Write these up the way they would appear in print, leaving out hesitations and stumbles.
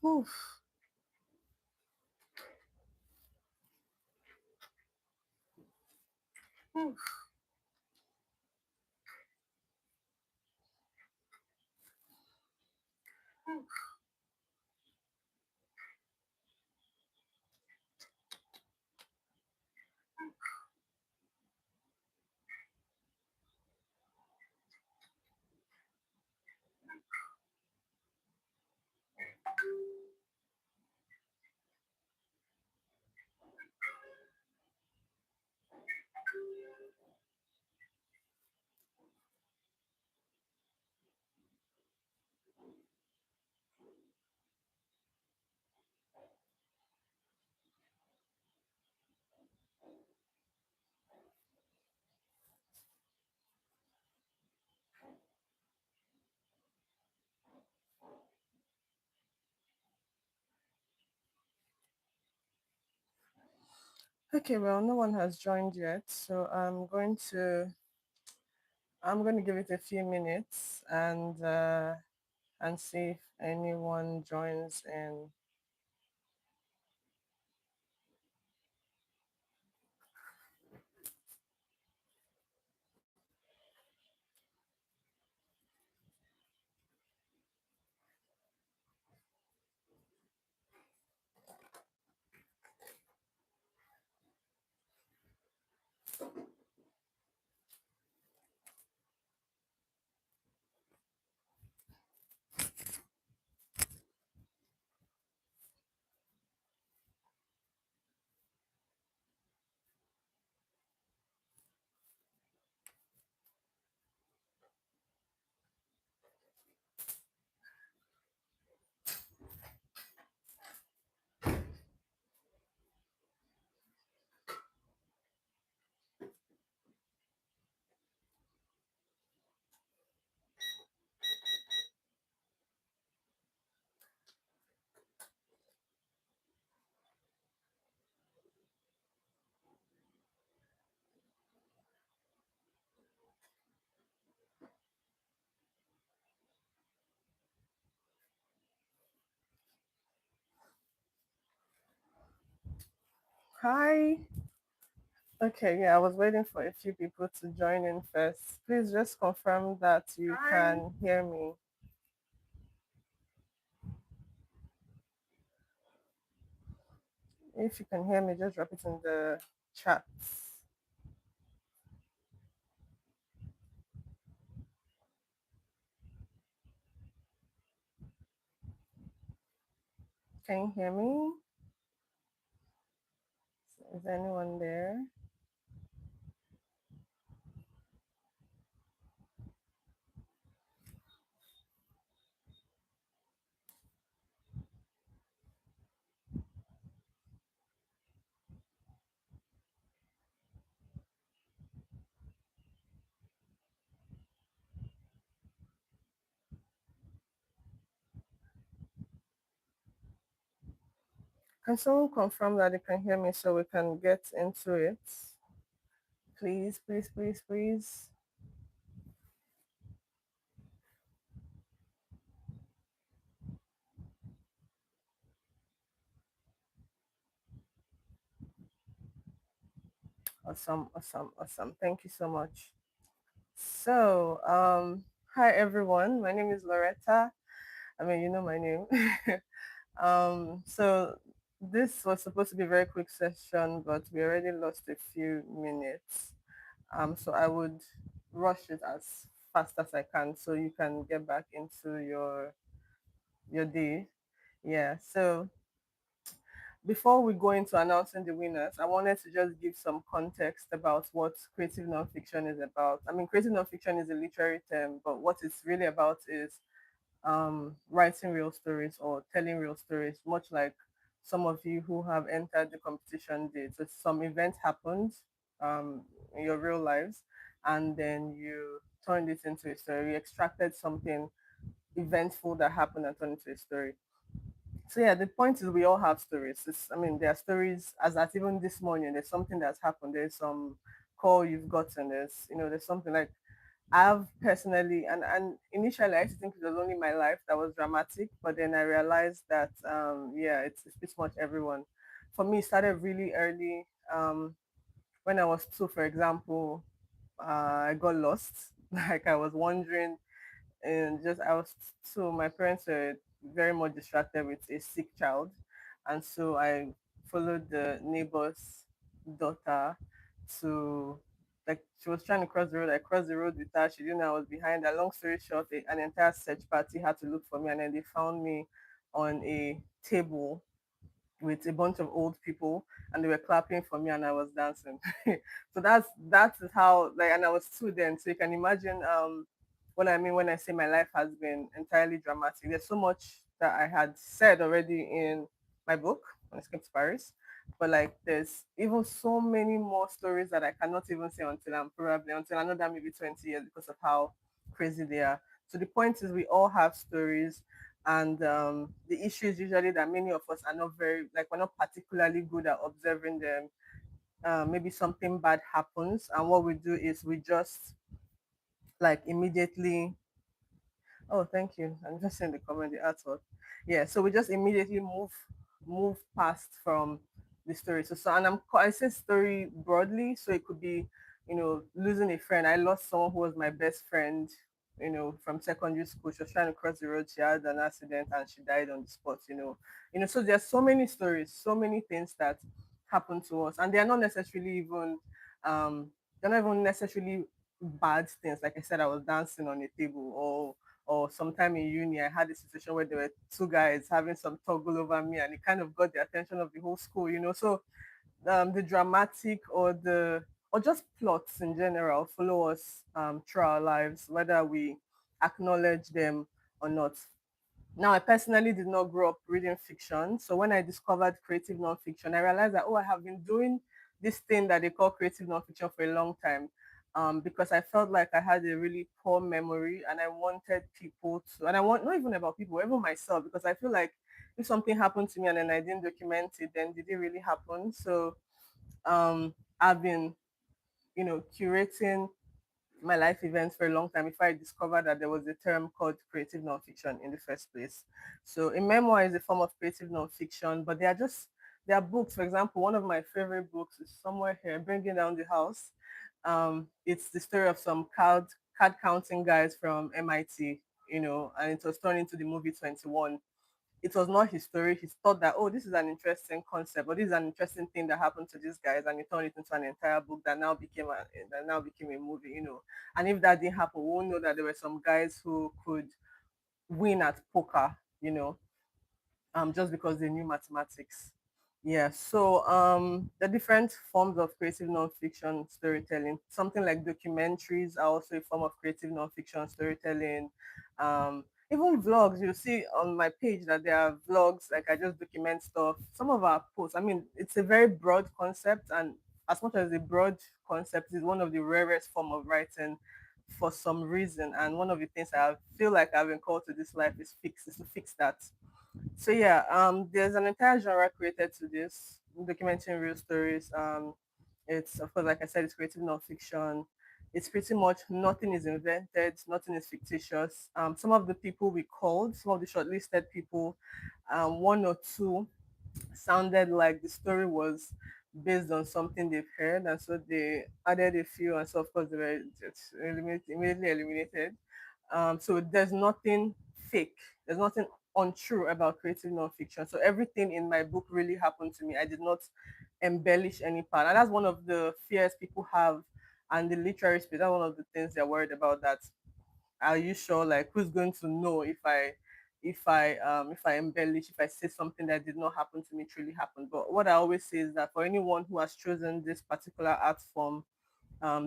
Oof. Oof. Okay, well, no one has joined yet, so I'm going to give it a few minutes and see if anyone joins in. Hi. Okay, yeah, I was waiting for a few people to join in first. Please just confirm that you can hear me. If you can hear me, just drop it in the chat. Can you hear me? Is anyone there? Can someone confirm that they can hear me so we can get into it? Please, please, please, please. Awesome, awesome, awesome. Thank you so much. So, hi everyone. My name is Loretta. I mean, you know my name. So this was supposed to be a very quick session, but we already lost a few minutes. So I would rush it as fast as I can so you can get back into your day. Yeah. So before we go into announcing the winners, I wanted to just give some context about what creative nonfiction is about. I mean, creative nonfiction is a literary term, but what it's really about is writing real stories or telling real stories, much like some of you who have entered the competition did. So some event happened in your real lives, and then you turned it into a story. You extracted something eventful that happened and turned it into a story. So yeah, the point is we all have stories. I mean, there are stories as at even this morning. There's something that's happened. There's some call you've gotten. There's something like I've personally, and initially I used to think it was only my life that was dramatic, but then I realized that yeah, it's pretty much everyone. For me, it started really early. When I was two, for example, I got lost. Like I was wandering, and just I was so my parents were very much distracted with a sick child, and so I followed the neighbor's daughter to, like, she was trying to cross the road. I crossed the road with her. She didn't know I was behind her. Long story short, an entire search party had to look for me, and then they found me on a table with a bunch of old people, and they were clapping for me and I was dancing. So that's how, like, and I was two then. So you can imagine what I mean when I say my life has been entirely dramatic. There's so much that I had said already in my book when it came to Paris. But like there's even so many more stories that I cannot even say until I'm probably until another maybe 20 years because of how crazy they are. So the point is we all have stories, and the issue is usually that many of us are not very, like, we're not particularly good at observing them. Maybe something bad happens, and what we do is we just like immediately, oh, thank you. I'm just saying the comment, the artwork. Yeah, so we just immediately move past from the story. So and I say story broadly, so it could be, losing a friend. I lost someone who was my best friend, from secondary school. She was trying to cross the road. She had an accident and she died on the spot. So there's so many stories, so many things that happen to us, and they are not necessarily even they're not even necessarily bad things. Like I said, I was dancing on a table, or sometime in uni, I had a situation where there were two guys having some toggle over me, and it kind of got the attention of the whole school. So the dramatic or just plots in general follow us through our lives, whether we acknowledge them or not. Now, I personally did not grow up reading fiction. So when I discovered creative nonfiction, I realized that, oh, I have been doing this thing that they call creative nonfiction for a long time. Because I felt like I had a really poor memory, and I wanted people to, and I want not even about people, even myself, because I feel like if something happened to me and then I didn't document it, then did it really happen? So I've been, curating my life events for a long time before I discovered that there was a term called creative nonfiction in the first place. So a memoir is a form of creative nonfiction, but they are books. For example, one of my favorite books is somewhere here, Bringing Down the House. It's the story of some card counting guys from MIT, and it was turned into the movie 21. It was not his story. He thought that, oh, this is an interesting concept, or this is an interesting thing that happened to these guys, and he turned it into an entire book that now became a movie. And if that didn't happen, we won't know that there were some guys who could win at poker, just because they knew mathematics. Yeah, so the different forms of creative nonfiction storytelling, something like documentaries are also a form of creative nonfiction storytelling. Even vlogs, you see on my page that there are vlogs, like I just document stuff. Some of our posts, I mean, it's a very broad concept, and as much as a broad concept is one of the rarest form of writing for some reason. And one of the things I feel like I've been called to this life is to fix that. So yeah, there's an entire genre created to this, documenting real stories. It's, of course, like I said, it's creative nonfiction. It's pretty much nothing is invented, nothing is fictitious. Some of the people we called, some of the shortlisted people, one or two sounded like the story was based on something they've heard, and so they added a few, and so of course they were just immediately eliminated. So there's nothing fake, there's nothing untrue about creative nonfiction. So everything in my book really happened to me. I did not embellish any part, and that's one of the fears people have. And the literary space, that's one of the things they're worried about. That, are you sure, like, who's going to know if I embellish, if I say something that did not happen to me truly happened? But what I always say is that for anyone who has chosen this particular art form,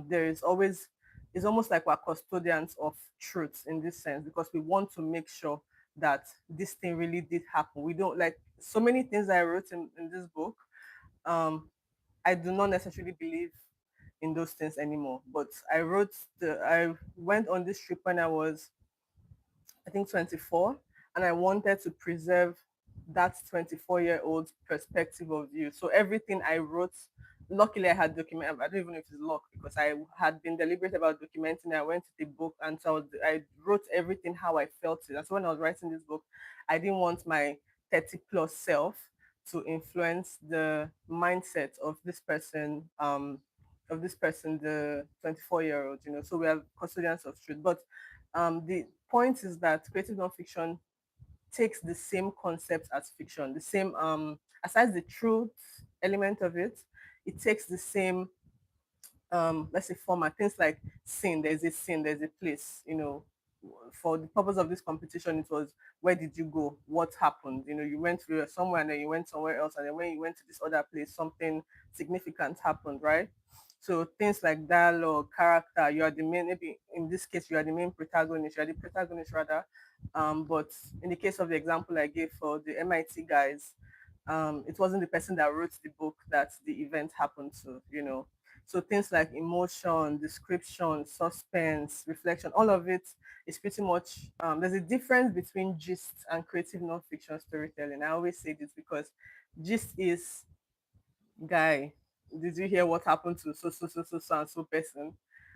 there is always, it's almost like we're custodians of truth in this sense, because we want to make sure that this thing really did happen. We don't, like, so many things I wrote in this book, um I do not necessarily believe in those things anymore. But I went on this trip when I was, I think, 24, and I wanted to preserve that 24-year-old perspective of view. So everything I wrote luckily I had document. I don't even know if it's luck because I had been deliberate about documenting. I went to the book, and so I wrote everything how I felt it. And so when I was writing this book, I didn't want my 30 plus self to influence the mindset of this person, the 24-year-old. You know, so we are custodians of truth. But the point is that creative nonfiction takes the same concept as fiction, the same aside the truth element of it, it takes the same let's say format, things like scene, there's a place, you know, for the purpose of this competition, it was where did you go, what happened, you know, you went through somewhere and then you went somewhere else, and then when you went to this other place, something significant happened, right? So things like dialogue, character, you are the main, maybe in this case you are the main protagonist, you are the protagonist rather. But in the case of the example I gave for the MIT guys, it wasn't the person that wrote the book that the event happened to, you know. So things like emotion, description, suspense, reflection, all of it is pretty much, there's a difference between gist and creative nonfiction storytelling. I always say this because gist is, guy, did you hear what happened to so and so person?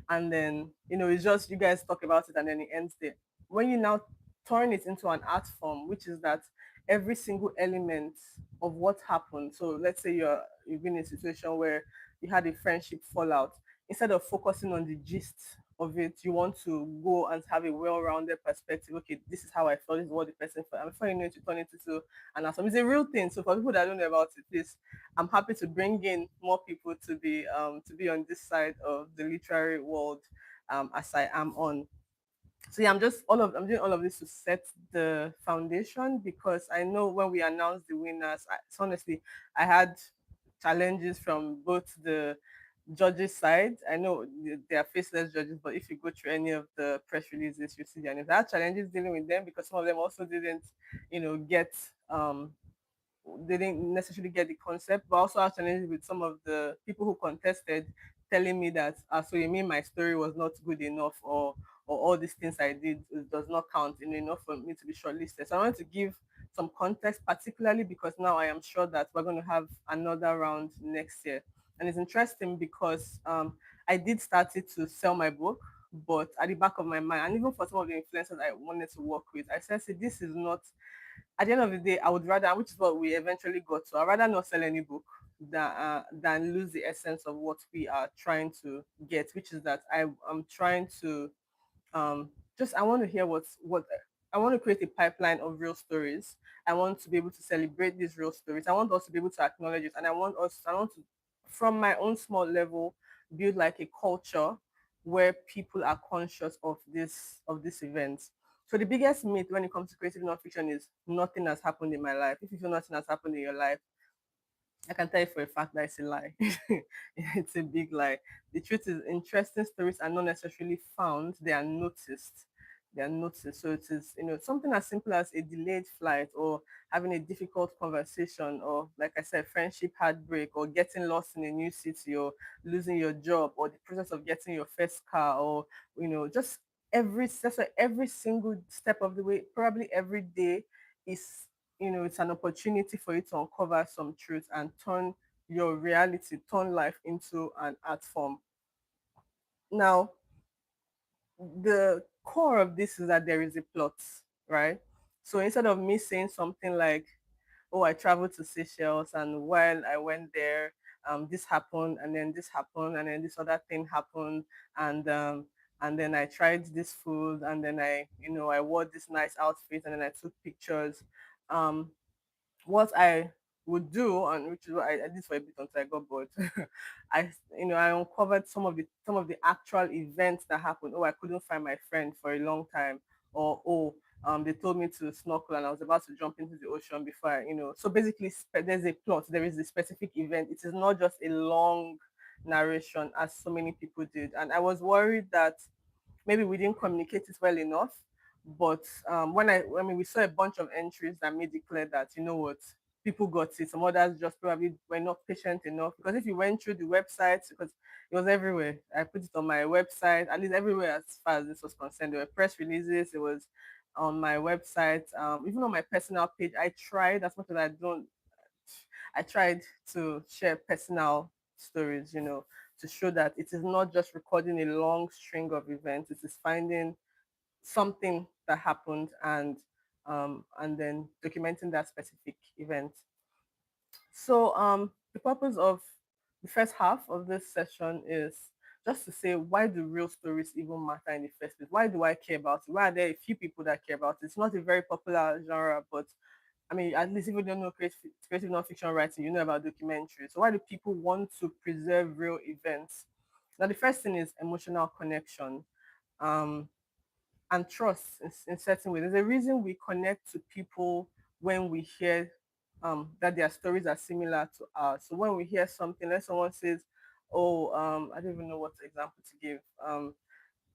And then, you know, it's just you guys talk about it and then it ends there. When you now turn it into an art form, which is that every single element of what happened. So let's say you've been in a situation where you had a friendship fallout. Instead of focusing on the gist of it, you want to go and have a well-rounded perspective. Okay, this is how I felt, this is what the person felt. And before you know it, you turn it into an art form. It's a real thing. So for people that don't know about it, please, I'm happy to bring in more people to be on this side of the literary world, as I am on. So yeah, I'm doing all of this to set the foundation because I know when we announce the winners, so honestly, I had challenges from both the judges side. I know they are faceless judges, but if you go through any of the press releases, you see their names. I had challenges dealing with them because some of them also didn't, you know, get they didn't necessarily get the concept, but also have challenges with some of the people who contested telling me that, so you mean my story was not good enough, or all these things I did does not count enough for me to be shortlisted. So I want to give some context, particularly because now I am sure that we're going to have another round next year. And it's interesting because I did start it to sell my book, but at the back of my mind, and even for some of the influencers I wanted to work with, I said, see, this is not, at the end of the day, I would rather, which is what we eventually got to, I'd rather not sell any book than lose the essence of what we are trying to get, which is that am trying to um, just, I want to hear what I want to create a pipeline of real stories. I want to be able to celebrate these real stories. I want us to be able to acknowledge it, and I want to, from my own small level, build like a culture where people are conscious of this event. So the biggest myth when it comes to creative nonfiction is nothing has happened in my life. If you feel nothing has happened in your life, I can tell you for a fact that it's a lie. It's a big lie. The truth is, interesting stories are not necessarily found; they are noticed. They are noticed. So it is, you know, something as simple as a delayed flight, or having a difficult conversation, or like I said, friendship heartbreak, or getting lost in a new city, or losing your job, or the process of getting your first car, or you know, just every single step of the way, probably every day is, you know, it's an opportunity for you to uncover some truth and turn your reality, turn life into an art form. Now, the core of this is that there is a plot, right? So instead of me saying something like, oh, I traveled to Seychelles, and while I went there, this happened, and then this happened, and then this other thing happened, and and then I tried this food, and then you know, I wore this nice outfit, and then I took pictures. Um, what I would do, and which is what I did for a bit until I got bored. You know, I uncovered some of the actual events that happened. Oh, I couldn't find my friend for a long time, or oh, they told me to snorkel and I was about to jump into the ocean before you know. So basically, there's a plot. There is a specific event. It is not just a long narration as so many people did, and I was worried that maybe we didn't communicate it well enough. But I mean, we saw a bunch of entries that made it clear that, you know what, people got it. Some others just probably were not patient enough. Because if you went through the website, because it was everywhere, I put it on my website, at least everywhere as far as this was concerned. There were press releases. It was on my website, even on my personal page. I tried as much as I don't. I tried to share personal stories, to show that it is not just recording a long string of events, it is finding something that happened and then documenting that specific event. So the purpose of the first half of this session is just to say, why do real stories even matter in the first place? Why do I care about it? Why are there a few people that care about it? It's not a very popular genre, but I mean, at least if you don't know creative nonfiction writing, you know about documentaries. So why do people want to preserve real events? Now, the first thing is emotional connection. Um, and trust in certain ways. There's a reason we connect to people when we hear that their stories are similar to ours. So when we hear something, let someone says, "Oh, I don't even know what example to give."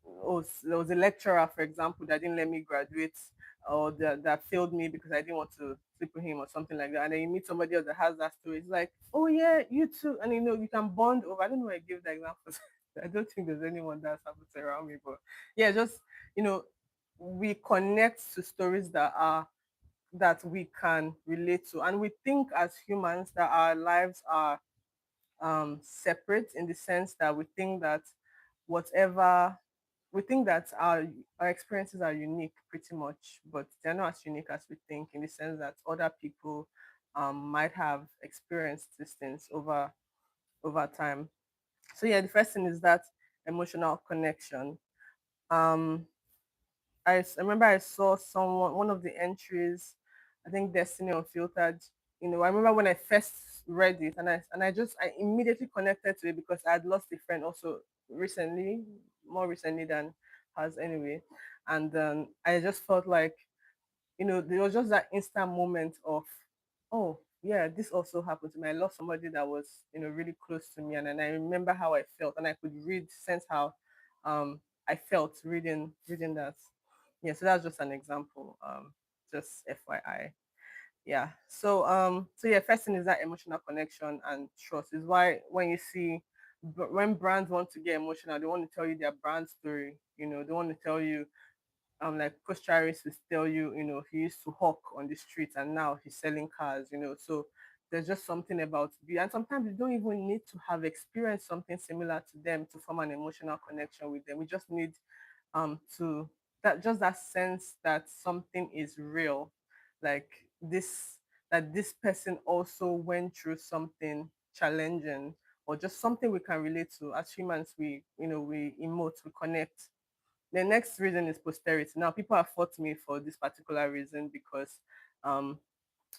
Oh, there was a lecturer, for example, that didn't let me graduate, or that failed me because I didn't want to sleep with him or something like that. And then you meet somebody else that has that story. It's like, oh yeah, you too, and you can bond over. I don't know why I give the examples. I don't think there's anyone that's happened around me, but yeah, just you know, we connect to stories that we can relate to, and we think as humans that our lives are separate in the sense that whatever we think that our experiences are unique pretty much, but they're not as unique as we think in the sense that other people might have experienced these things over time. So yeah, the first thing is that emotional connection. Um, I remember I saw someone one of the entries, I think Destiny Unfiltered. I remember when I first read it and I immediately connected to it because I had lost a friend also recently, more recently than has anyway. And I just felt like, there was just that instant moment of, oh yeah, this also happened to me. I lost somebody that was, really close to me, and then I remember how I felt, and I could sense how I felt reading that. Yeah, so that's just an example. Just FYI. Yeah. So yeah, first thing is that emotional connection and trust is why when you see when brands want to get emotional, they want to tell you their brand story. They want to tell you like Coach Charis will tell you, he used to hawk on the streets and now he's selling cars. So there's just something about you. And sometimes you don't even need to have experienced something similar to them to form an emotional connection with them. We just need to that sense that something is real. Like this that this person also went through something challenging or just something we can relate to. As humans, we emote, we connect. The next reason is posterity. Now, people have fought me for this particular reason because um,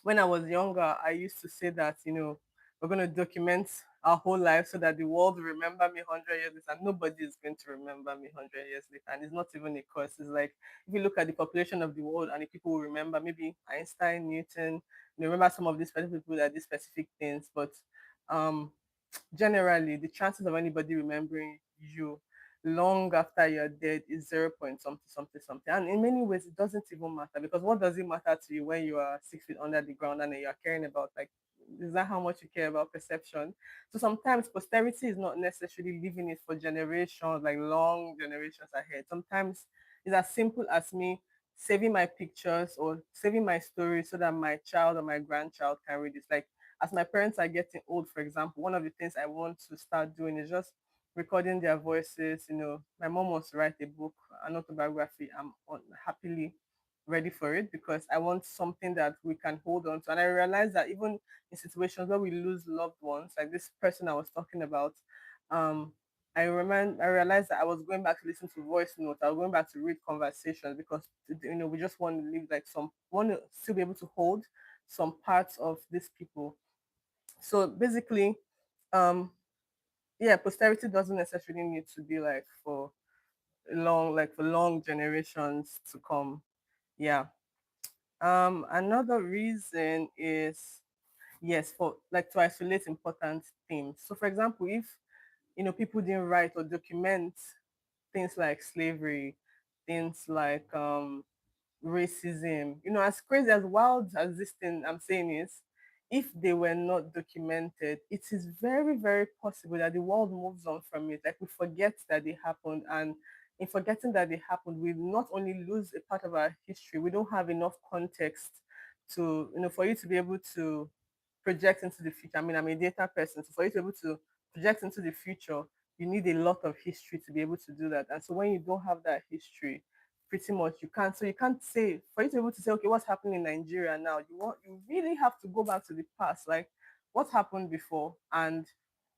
when I was younger, I used to say that, we're going to document our whole life so that the world will remember me 100 years later. And nobody is going to remember me 100 years later. And it's not even a curse. It's like, if you look at the population of the world and the people will remember, maybe Einstein, Newton, remember some of these specific people that did specific things. But um, generally the chances of anybody remembering you long after you're dead is 0 point something something something. And in many ways it doesn't even matter, because what does it matter to you when you are 6 feet under the ground and you're caring about, like, is that how much you care about perception? So sometimes posterity is not necessarily leaving it for generations, like long generations ahead. Sometimes it's as simple as me saving my pictures or saving my story so that my child or my grandchild can read it. Like, as my parents are getting old, for example, one of the things I want to start doing is just recording their voices. My mom wants to write a book, an autobiography. Happily ready for it because I want something that we can hold on to. And I realize that even in situations where we lose loved ones, like this person I was talking about, um, I realized that I was going back to listen to voice notes. I was going back to read conversations because we just want to live like want to still be able to hold some parts of these people. So basically, um, yeah, posterity doesn't necessarily need to be like for long generations to come. Yeah. Another reason is, yes, for like to isolate important themes. So for example, if people didn't write or document things like slavery, things like racism. As crazy as wild as this thing I'm saying is, if they were not documented, it is very, very possible that the world moves on from it. Like we forget that they happened, and in forgetting that they happened, we not only lose a part of our history, we don't have enough context to, for you to be able to project into the future. I mean, I'm a data person, so for you to be able to project into the future, you need a lot of history to be able to do that. And so when you don't have that history, pretty much you can't. So you can't say, for you to be able to say, okay, what's happening in Nigeria now? You really have to go back to the past, like what happened before, and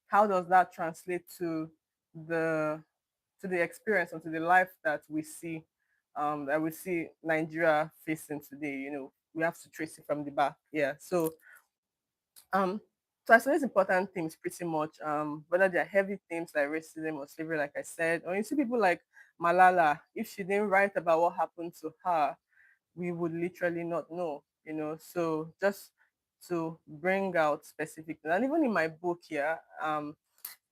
how does that translate the to the experience and to the life that we see Nigeria facing today. We have to trace it from the back. Yeah. Um, so isolate important themes pretty much. Whether they're heavy themes like racism or slavery, like I said, or you see people like Malala, if she didn't write about what happened to her, we would literally not know. So just to bring out specific, and even in my book here,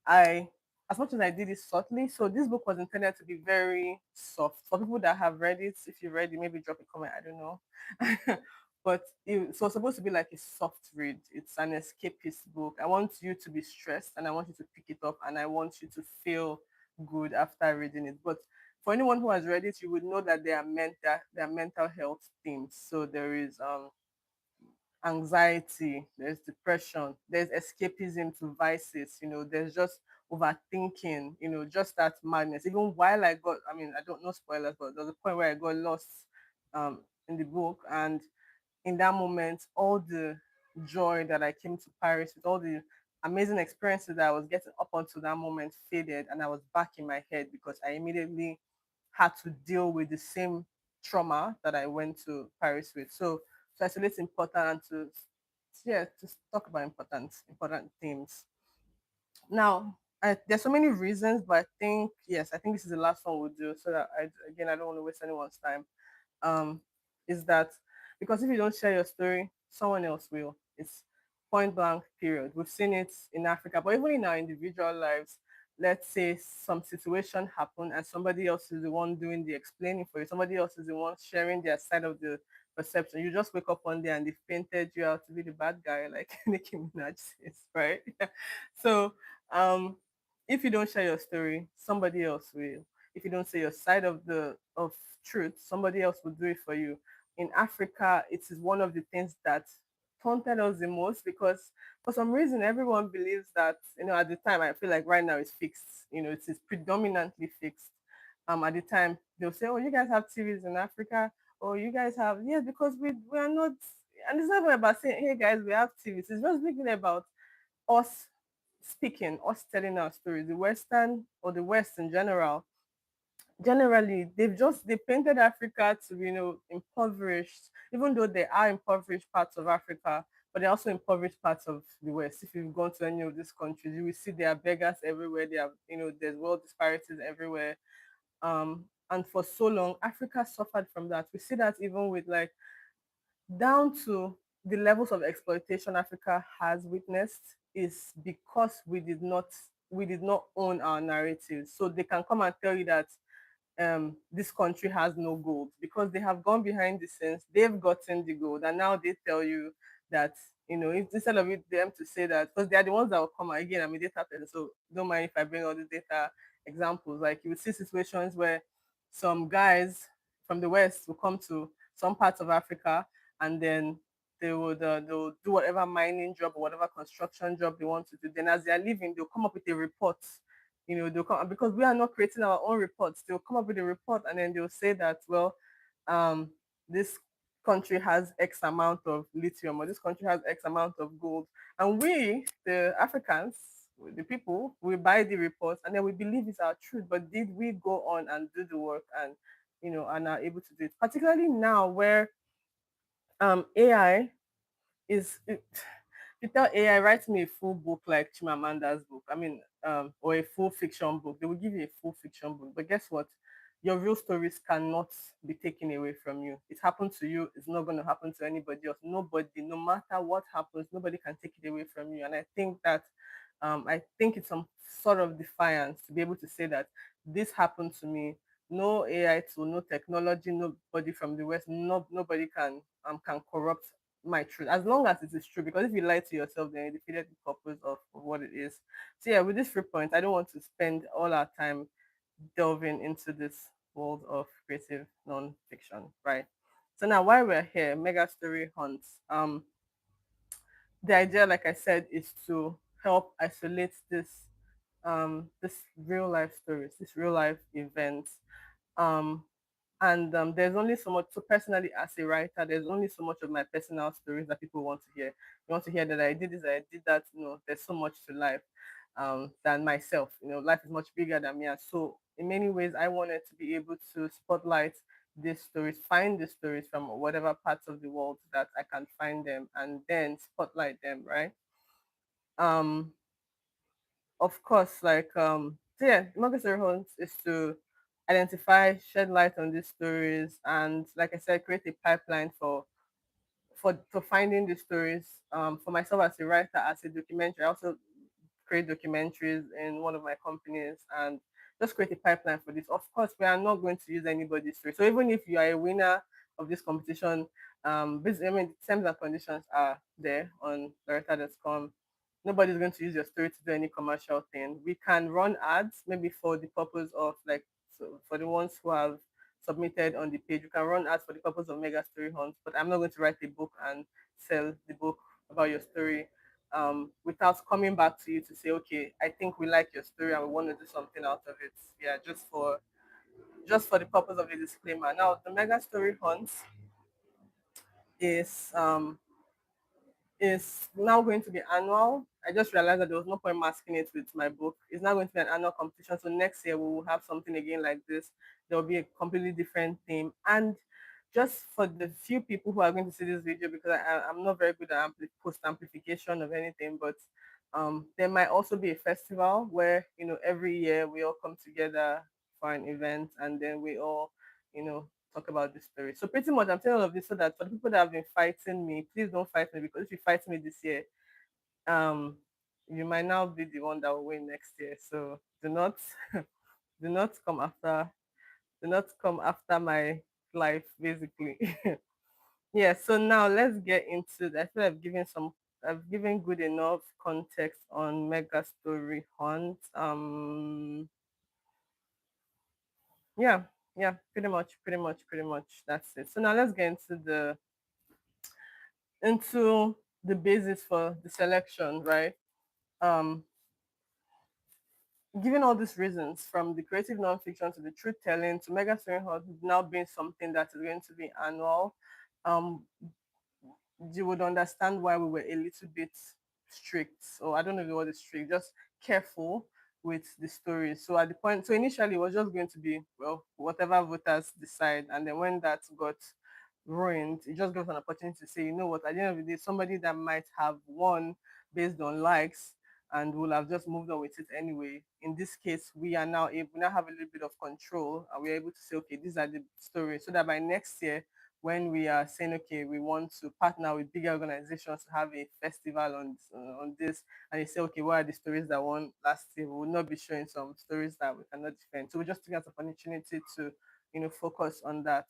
I, as much as I did it subtly, so this book was intended to be very soft for people that have read it. If you read it, maybe drop a comment. I don't know, but so it's supposed to be like a soft read. It's an escapist book. I want you to be stressed, and I want you to pick it up, and I want you to feel good after reading it. But for anyone who has read it, you would know that there are mental health themes. So there is anxiety, there's depression, there's escapism to vices, there's just overthinking, just that madness. Even while I mean, I don't know spoilers, but there's a point where I got lost in the book. And in that moment, all the joy that I came to Paris with, all the amazing experiences that I was getting up until that moment faded, and I was back in my head because I immediately had to deal with the same trauma that I went to Paris with. So isolate important and to talk about important themes. Now, there's so many reasons, but I think yes, I think this is the last one we'll do, so that I don't want to waste anyone's time. um, is that because if you don't share your story, someone else will. It's point blank, period. We've seen it in Africa, but even in our individual lives, let's say some situation happened and somebody else is the one doing the explaining for you, somebody else is the one sharing their side of the perception. You just wake up one day and they've painted you out to be the bad guy, like Nicki Minaj says, right? So um, if you don't share your story, somebody else will. If you don't say your side of truth, somebody else will do it for you. In Africa, it is one of the things that taunted us the most because for some reason everyone believes that, at the time, I feel like right now it's fixed. It is predominantly fixed. At the time they'll say, oh, you guys have TVs in Africa, or you guys have, yes, because we are not. And it's not even about saying, hey guys, we have TVs. It's just thinking about us speaking, us telling our stories. The Western, or the West in generally, they painted Africa to be, impoverished, even though there are impoverished parts of Africa, but there are also impoverished parts of the West. If you've gone to any of these countries, you will see there are beggars everywhere. There are, there's wealth disparities everywhere. And for so long, Africa suffered from that. We see that even with, like, down to the levels of exploitation Africa has witnessed is because we did not own our narratives. So they can come and tell you that this country has no gold because they have gone behind the scenes, they've gotten the gold, and now they tell you that, instead of them to say that, because they are the ones that will come again. I'm a data person, so don't mind if I bring all the data examples. Like, you will see situations where some guys from the West will come to some parts of Africa, and then they'll do whatever mining job or whatever construction job they want to do. Then as they are leaving, they'll come up with a report. They'll come, because we are not creating our own reports. They'll come up with a report, and then they'll say that, well, um, this country has X amount of lithium, or this country has X amount of gold. And we, the Africans, the people, we buy the reports and then we believe it's our truth. But did we go on and do the work, and and are able to do it? Particularly now where AI is you tell AI, write me a full book like Chimamanda's book. I mean, or a full fiction book. They will give you a full fiction book. But guess what? Your real stories cannot be taken away from you. It happened to you. It's not going to happen to anybody else. Nobody, no matter what happens, nobody can take it away from you. And I think it's some sort of defiance to be able to say that this happened to me. No AI tool, no technology, nobody from the West, nobody can corrupt my truth, as long as it is true. Because if you lie to yourself, then you defeated the purpose of what it is. So yeah, with this 3 points, I don't want to spend all our time delving into this world of creative non-fiction, right? So now, while we're here, mega story hunts. The idea, like I said, is to help isolate this this real life stories, this real life events. Um, and there's only so much. So personally, as a writer, there's only so much of my personal stories that people want to hear. You want to hear that I did this, I did that. There's so much to life than myself. Life is much bigger than me. And so, in many ways, I wanted to be able to spotlight these stories, find these stories from whatever parts of the world that I can find them, and then spotlight them, right? Um, of course, like so yeah, market hunt is to identify, shed light on these stories, and like I said, create a pipeline for finding the stories. For myself as a writer, as a documentary, I also create documentaries in one of my companies and just create a pipeline for this. Of course, we are not going to use anybody's story. So even if you are a winner of this competition, I mean, the terms and conditions are there on Lawretta.com. Nobody's going to use your story to do any commercial thing. We can run ads, maybe for the purpose of like, so for the ones who have submitted on the page, you can run ads for the purpose of mega story hunts. But I'm not going to write a book and sell the book about your story without coming back to you to say, okay, I think we like your story and we want to do something out of it. Yeah, just for the purpose of a disclaimer. Now, the mega story hunt is is now going to be annual. I just realized that there was no point masking it with my book. It's now going to be an annual competition. So next year we will have something again like this. There will be a completely different theme. And just for the few people who are going to see this video, because I'm not very good at post amplification of anything, but there might also be a festival where every year we all come together for an event, and then we all talk about this story. So pretty much I'm telling all of this so that for the people that have been fighting me, please don't fight me, because if you fight me this year, um, you might now be the one that will win next year. So do not do not come after my life, basically. Yeah, so now let's get into that. I feel I've given good enough context on Mega Story Hunt. Yeah, yeah, pretty much that's it. So now let's get into the basis for the selection, right? Um, Given all these reasons, from the creative nonfiction to the truth telling to Mega Story Hunt now being something that is going to be annual, um, you would understand why we were a little bit strict, or I don't know if the word is strict, just careful with the stories. So at the point, so initially it was just going to be, well, whatever voters decide, and then when that got ruined, it just gives an opportunity to say, you know what, at the end of the day, somebody that might have won based on likes and will have just moved on with it anyway. In this case, we now have a little bit of control, and we're able to say, okay, these are the stories, so that by next year, when we are saying, okay, we want to partner with bigger organizations to have a festival on this, and they say, okay, what are the stories that won last year? We will not be showing some stories that we cannot defend. So we just take as an opportunity to, focus on that.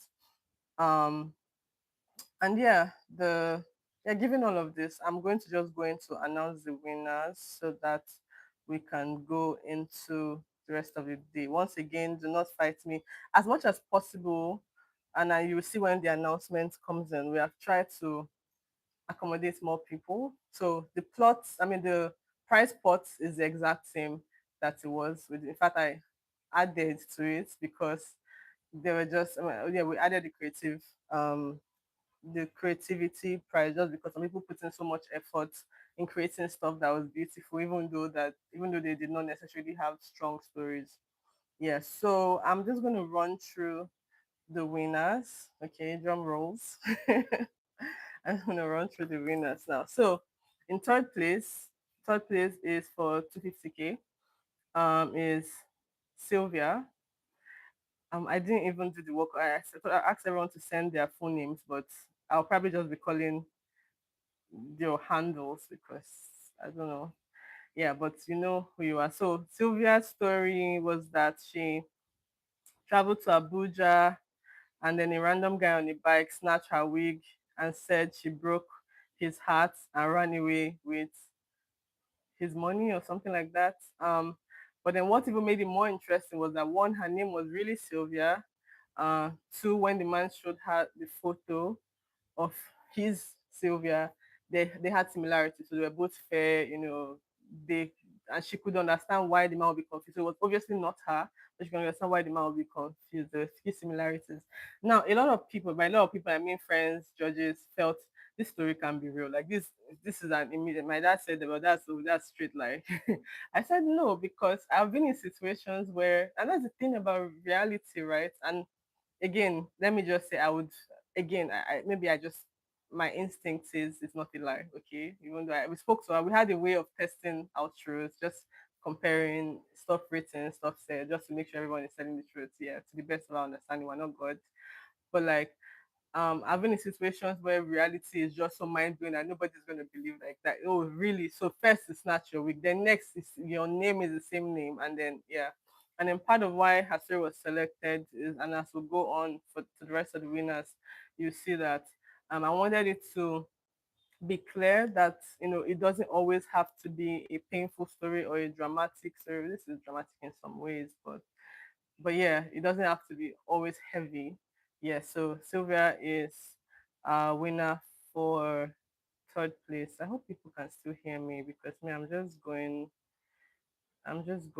Um, and yeah, given all of this, I'm going to just go into announce the winners so that we can go into the rest of the day. Once again, do not fight me as much as possible. And you will see when the announcement comes in. We have tried to accommodate more people. So the price pot is the exact same that it was. In fact, I added to it because they were just, yeah, we added the creativity prize, just because some people put in so much effort in creating stuff that was beautiful, even though they did not necessarily have strong stories. Yeah, so I'm just going to run through the winners. Okay, drum rolls. I'm going to run through the winners now. So in third place is for 250K. Is Sylvia. I didn't even do the work. I asked everyone to send their full names, but I'll probably just be calling your handles because I don't know. Yeah, but you know who you are. So Sylvia's story was that she traveled to Abuja, and then a random guy on a bike snatched her wig and said she broke his heart and ran away with his money or something like that. But then what even made it more interesting was that one, her name was really Sylvia. Two, when the man showed her the photo of his Sylvia, they had similarities. So they were both fair, they and she could understand why the man would be confused. So it was obviously not her, but she can understand why the man would be confused. There were few similarities. Now, a lot of people, by a lot of people, I mean friends, judges, felt this story can be real. Like this is an immediate. My dad said, well, that's straight lie. I said no because I've been in situations where, and that's the thing about reality, right? And again, let me just say, I would again, maybe I just my instinct is it's not a lie, okay? Even though we spoke to her, we had a way of testing our truths, just comparing stuff written, stuff said, just to make sure everyone is telling the truth, yeah, to the best of our understanding. We're not God, but like I've been in situations where reality is just so mind blowing and nobody's gonna believe like that. Oh, really? So first it's snatch your wig, then next is your name is the same name, and then yeah. And then part of why her story was selected is, and as we go on for to the rest of the winners, you see that I wanted it to be clear that it doesn't always have to be a painful story or a dramatic story. This is dramatic in some ways, but yeah, it doesn't have to be always heavy. Yeah, so Sylvia is winner for third place. I hope people can still hear me because me, I'm just going in. I'm just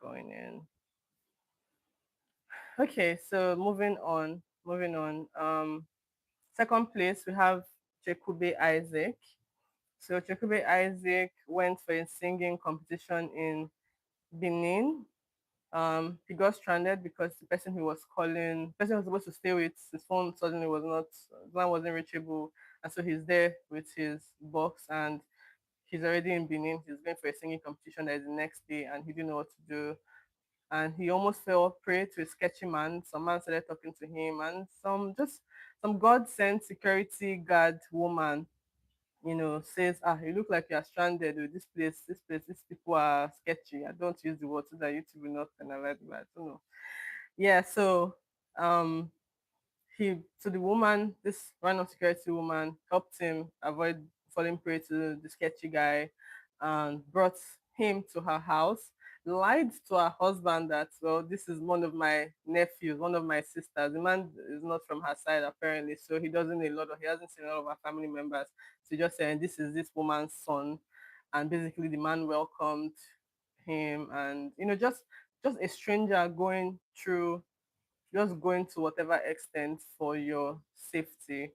going in. Okay, so moving on. Second place we have Chekube Isaac. So Chekube Isaac went for a singing competition in Benin. He got stranded because the person he was calling, person he was supposed to stay with, his phone suddenly was not, the line wasn't reachable, and so he's there with his box, and he's already in Benin. He's going for a singing competition that is the next day, and he didn't know what to do, and he almost fell prey to a sketchy man. Some man started talking to him, and some God sent security guard woman says, you look like you're stranded with this place, these people are sketchy. I don't use the word so that YouTube will not penalize me. I don't know. Yeah, so um the woman, this random security woman, helped him avoid falling prey to the sketchy guy and brought him to her house, lied to her husband that, well, this is one of my nephews, one of my sisters. The man is not from her side apparently, so he hasn't seen a lot of her family members. So he just saying this is this woman's son. And basically the man welcomed him, and just a stranger going to whatever extent for your safety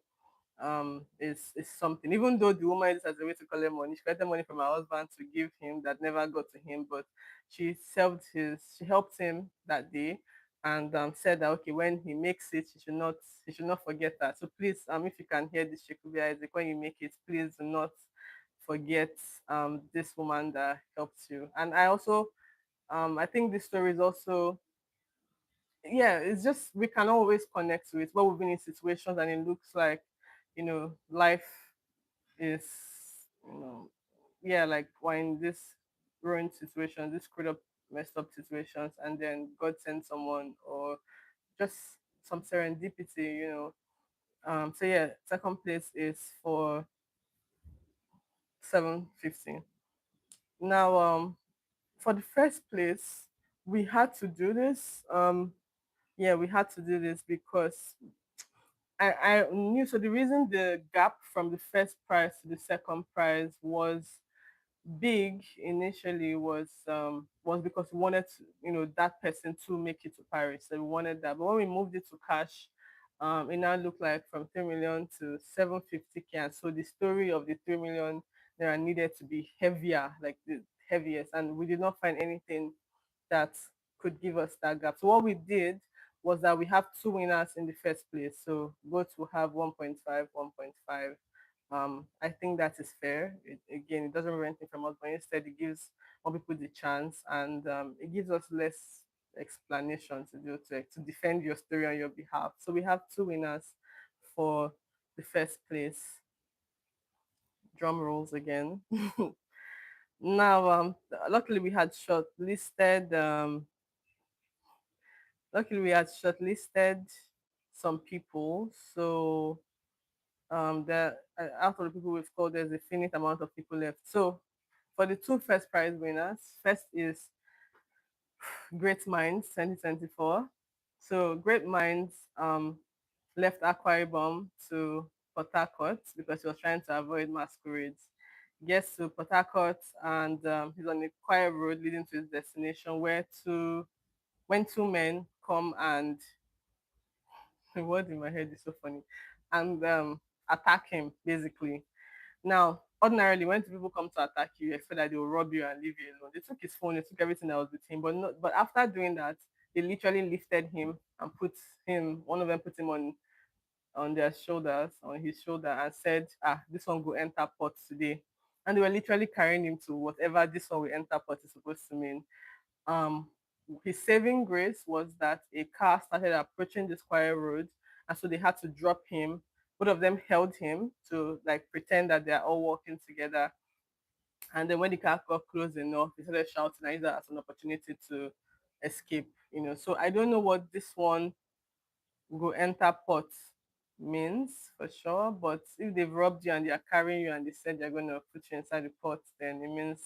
is something. Even though the woman is as a way to collect money, she collected money from her husband to give him that never got to him, but she helped him that day, and said that okay, when he makes it, he should not forget that. So please, if you can hear this, Shekubi Isaac, when you make it, please do not forget this woman that helped you. And I also I think this story is also, yeah, it's just we can always connect to it where we've been in situations and it looks like life is you know yeah, like we're in this ruined situation, this screwed up, messed up situations, and then God sends someone, or just some serendipity. So yeah, second place is for 715. Now for the first place, we had to do this. Yeah, we had to do this because I knew. So the reason the gap from the first prize to the second prize was big initially was because we wanted to, that person to make it to Paris. So we wanted that. But when we moved it to cash, it now looked like from 3 million to 750K. And so the story of the 3 million there needed to be heavier, like the heaviest. And we did not find anything that could give us that gap. So what we did was that we have two winners in the first place. So both will have 1.5, 1.5. I think that is fair. Again, it doesn't remove anything from us, but instead it gives more people the chance, and it gives us less explanation to defend your story on your behalf. So we have two winners for the first place. Drum rolls again. Now, luckily we had shortlisted. Luckily we had shortlisted some people. So that out of the people we've called, there's a finite amount of people left. So for the two first prize winners, first is Great Minds 2024. So Great Minds left Aqua Bomb to Port Harcourt because he was trying to avoid masquerades. Gets to Port Harcourt, and he's on a quiet road leading to his destination, where two men come and the word in my head is so funny, and attack him basically. Now, ordinarily, when two people come to attack you, you expect that they will rob you and leave you alone. They took his phone, they took everything that was with him, but not. But after doing that, they literally lifted him and put him. One of them put him on their shoulders, on his shoulder, and said, "Ah, this one will enter port today." And they were literally carrying him to whatever this one will enter port is supposed to mean. Um, his saving grace was that a car started approaching this quiet road, and so they had to drop him. Both of them held him to like pretend that they are all walking together. And then when the car got close enough, they started shouting and used that as an opportunity to escape. So I don't know what this one go enter port means for sure. But if they've robbed you and they are carrying you and they said they're going to put you inside the pot, then it means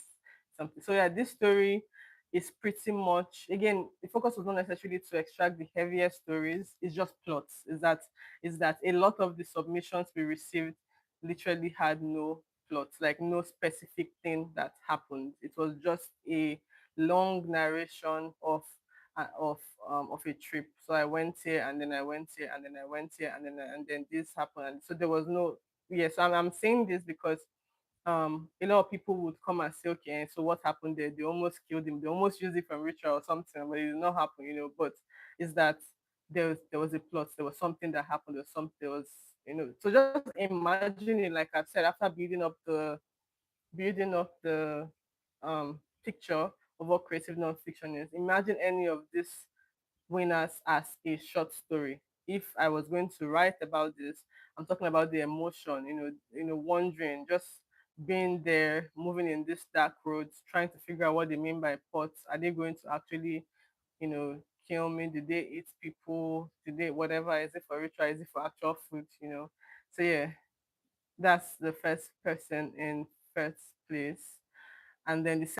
something. So yeah, this story is pretty much, again, the focus was not necessarily to extract the heavier stories. It's just plots. Is that a lot of the submissions we received literally had no plot, like no specific thing that happened. It was just a long narration of a trip. So I went here and then I went here and then I went here and then this happened. And so there was no, yes. I'm saying this because a lot of people would come and say, okay, so what happened there? They almost killed him. They almost used it from ritual or something, but it did not happen. But is that there was a plot. There was something that happened. There was So just imagine it, like I've said, after building up the picture of what creative nonfiction is. Imagine any of these winners as a short story. If I was going to write about this, I'm talking about the emotion, wandering, just being there, moving in this dark roads, trying to figure out what they mean by pots. Are they going to actually, kill me? Did they eat people? Did they whatever? Is it for ritual? Is it for actual food? So yeah, that's the first person in first place. And then the